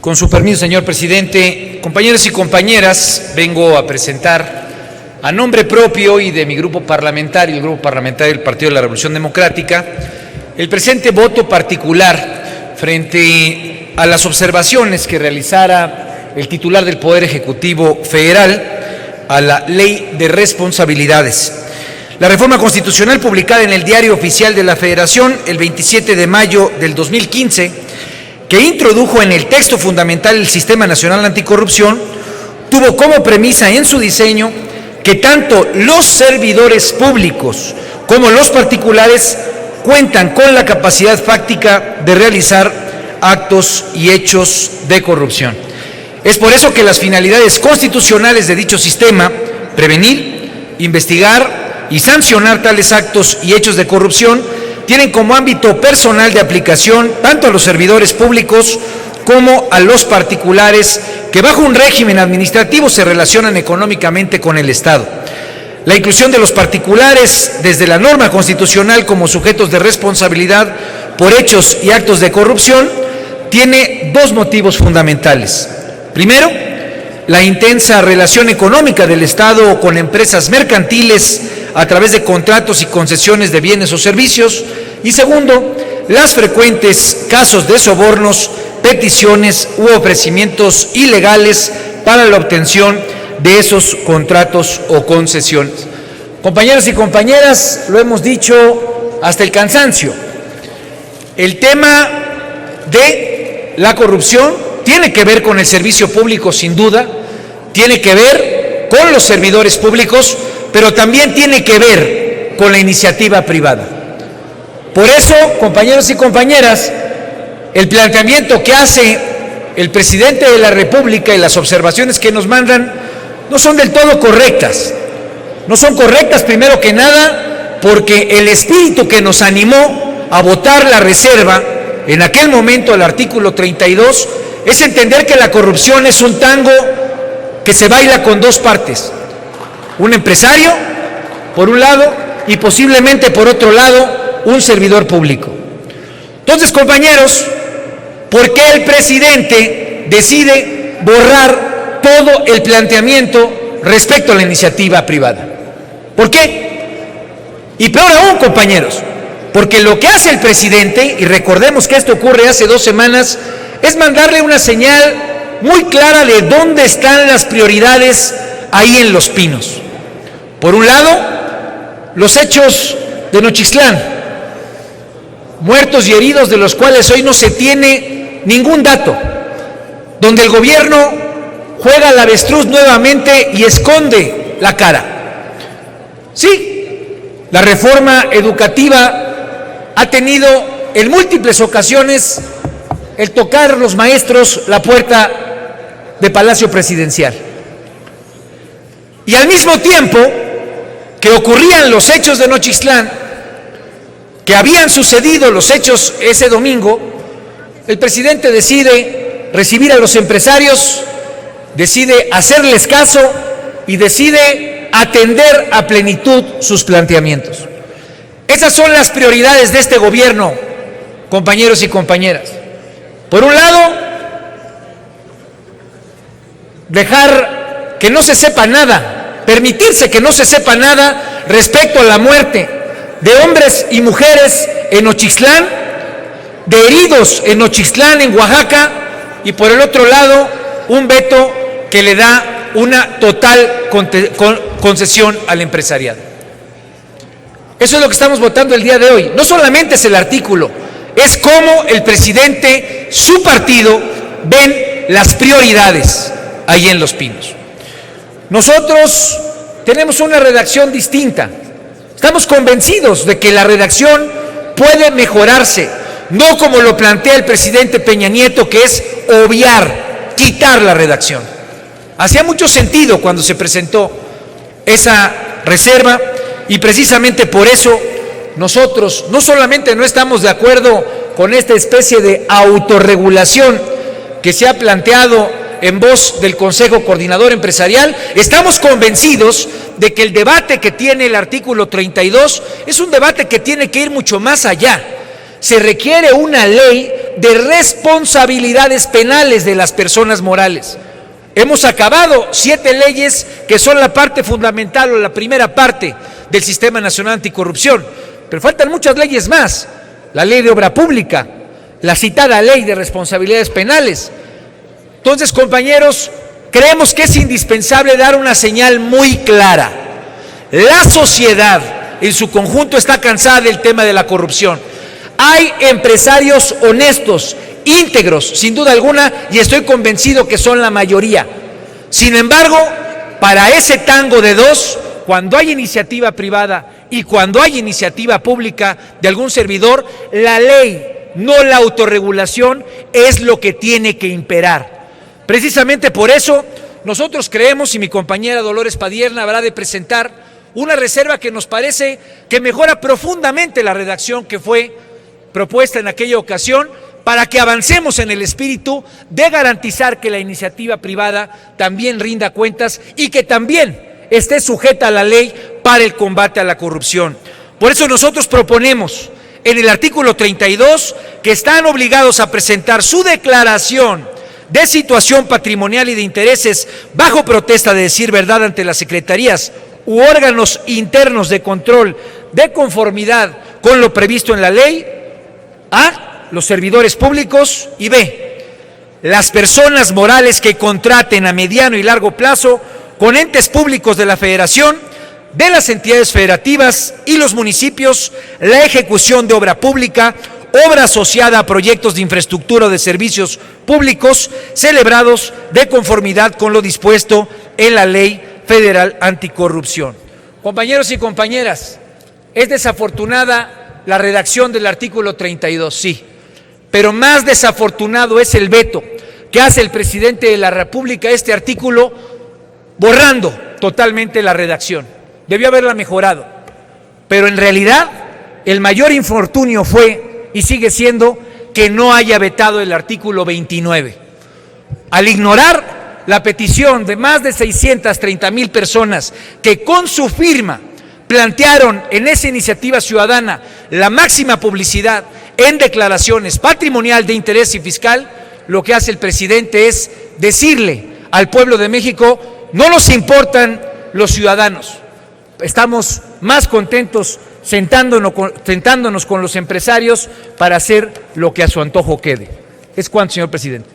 Con su permiso, señor presidente, compañeros y compañeras, vengo a presentar a nombre propio y de mi grupo parlamentario, el grupo parlamentario del Partido de la Revolución Democrática, el presente voto particular frente a las observaciones que realizara el titular del Poder Ejecutivo Federal a la Ley de Responsabilidades. La reforma constitucional publicada en el Diario Oficial de la Federación el 27 de mayo del 2015, que introdujo en el texto fundamental el Sistema Nacional Anticorrupción, tuvo como premisa en su diseño que tanto los servidores públicos como los particulares cuentan con la capacidad fáctica de realizar actos y hechos de corrupción. Es por eso que las finalidades constitucionales de dicho sistema, prevenir, investigar y sancionar tales actos y hechos de corrupción, tienen como ámbito personal de aplicación tanto a los servidores públicos como a los particulares que bajo un régimen administrativo se relacionan económicamente con el Estado. La inclusión de los particulares desde la norma constitucional como sujetos de responsabilidad por hechos y actos de corrupción tiene dos motivos fundamentales. Primero, la intensa relación económica del Estado con empresas mercantiles a través de contratos y concesiones de bienes o servicios. Y segundo, las frecuentes casos de sobornos, peticiones u ofrecimientos ilegales para la obtención de esos contratos o concesiones. Compañeros y compañeras, lo hemos dicho hasta el cansancio, el tema de la corrupción tiene que ver con el servicio público sin duda, tiene que ver con los servidores públicos, pero también tiene que ver con la iniciativa privada. Por eso, compañeros y compañeras, el planteamiento que hace el presidente de la República y las observaciones que nos mandan no son del todo correctas. No son correctas, primero que nada, porque el espíritu que nos animó a votar la reserva en aquel momento al artículo 32 es entender que la corrupción es un tango que se baila con dos partes. Un empresario, por un lado, y posiblemente por otro lado, un servidor público. Entonces, compañeros, ¿por qué el presidente decide borrar todo el planteamiento respecto a la iniciativa privada? ¿Por qué? Y peor aún, compañeros, porque lo que hace el presidente, y recordemos que esto ocurre hace 2 semanas, es mandarle una señal muy clara de dónde están las prioridades ahí en Los Pinos. Por un lado, los hechos de Nochistlán, muertos y heridos de los cuales hoy no se tiene ningún dato, donde el gobierno juega al avestruz nuevamente y esconde la cara. Sí, la reforma educativa ha tenido en múltiples ocasiones el tocar los maestros la puerta de Palacio Presidencial. Y al mismo tiempo que ocurrían los hechos de Nochistlán, que habían sucedido los hechos ese domingo, el presidente decide recibir a los empresarios, decide hacerles caso y decide atender a plenitud sus planteamientos. Esas son las prioridades de este gobierno, compañeros y compañeras. Por un lado, dejar que no se sepa nada, permitirse que no se sepa nada respecto a la muerte de hombres y mujeres en Nochistlán, de heridos en Nochistlán, en Oaxaca, y por el otro lado, un veto que le da una total concesión al empresariado. Eso es lo que estamos votando el día de hoy. No solamente es el artículo, es cómo el presidente, su partido, ven las prioridades ahí en Los Pinos. Nosotros tenemos una redacción distinta. Estamos convencidos de que la redacción puede mejorarse, no como lo plantea el presidente Peña Nieto, que es obviar, quitar la redacción. Hacía mucho sentido cuando se presentó esa reserva y precisamente por eso nosotros no solamente no estamos de acuerdo con esta especie de autorregulación que se ha planteado en voz del Consejo Coordinador Empresarial, estamos convencidos de que el debate que tiene el artículo 32 es un debate que tiene que ir mucho más allá. se requiere una ley de responsabilidades penales de las personas morales. Hemos acabado 7 leyes que son la parte fundamental o la primera parte del Sistema Nacional Anticorrupción, pero faltan muchas leyes más. La ley de obra pública, la citada ley de responsabilidades penales. Entonces, compañeros, creemos que es indispensable dar una señal muy clara. La sociedad en su conjunto está cansada del tema de la corrupción. Hay empresarios honestos, íntegros, sin duda alguna, y estoy convencido que son la mayoría. Sin embargo, para ese tango de dos, cuando hay iniciativa privada y cuando hay iniciativa pública de algún servidor, la ley, no la autorregulación, es lo que tiene que imperar. Precisamente por eso, nosotros creemos, y mi compañera Dolores Padierna habrá de presentar una reserva que nos parece que mejora profundamente la redacción que fue propuesta en aquella ocasión, para que avancemos en el espíritu de garantizar que la iniciativa privada también rinda cuentas y que también esté sujeta a la ley para el combate a la corrupción. Por eso nosotros proponemos en el artículo 32 que están obligados a presentar su declaración de situación patrimonial y de intereses bajo protesta de decir verdad ante las secretarías u órganos internos de control de conformidad con lo previsto en la ley, A, los servidores públicos, y B, las personas morales que contraten a mediano y largo plazo con entes públicos de la Federación, de las entidades federativas y los municipios la ejecución de obra pública, obra asociada a proyectos de infraestructura o de servicios públicos celebrados de conformidad con lo dispuesto en la Ley Federal Anticorrupción. Compañeros y compañeras, es desafortunada la redacción del artículo 32, sí, pero más desafortunado es el veto que hace el presidente de la República a este artículo, borrando totalmente la redacción. Debió haberla mejorado, pero en realidad el mayor infortunio fue y sigue siendo que no haya vetado el artículo 29. Al ignorar la petición de más de 630,000 personas que con su firma plantearon en esa iniciativa ciudadana la máxima publicidad en declaraciones patrimonial de interés y fiscal, lo que hace el presidente es decirle al pueblo de México: no nos importan los ciudadanos, estamos más contentos sentándonos con los empresarios para hacer lo que a su antojo quede. Es cuanto, señor presidente.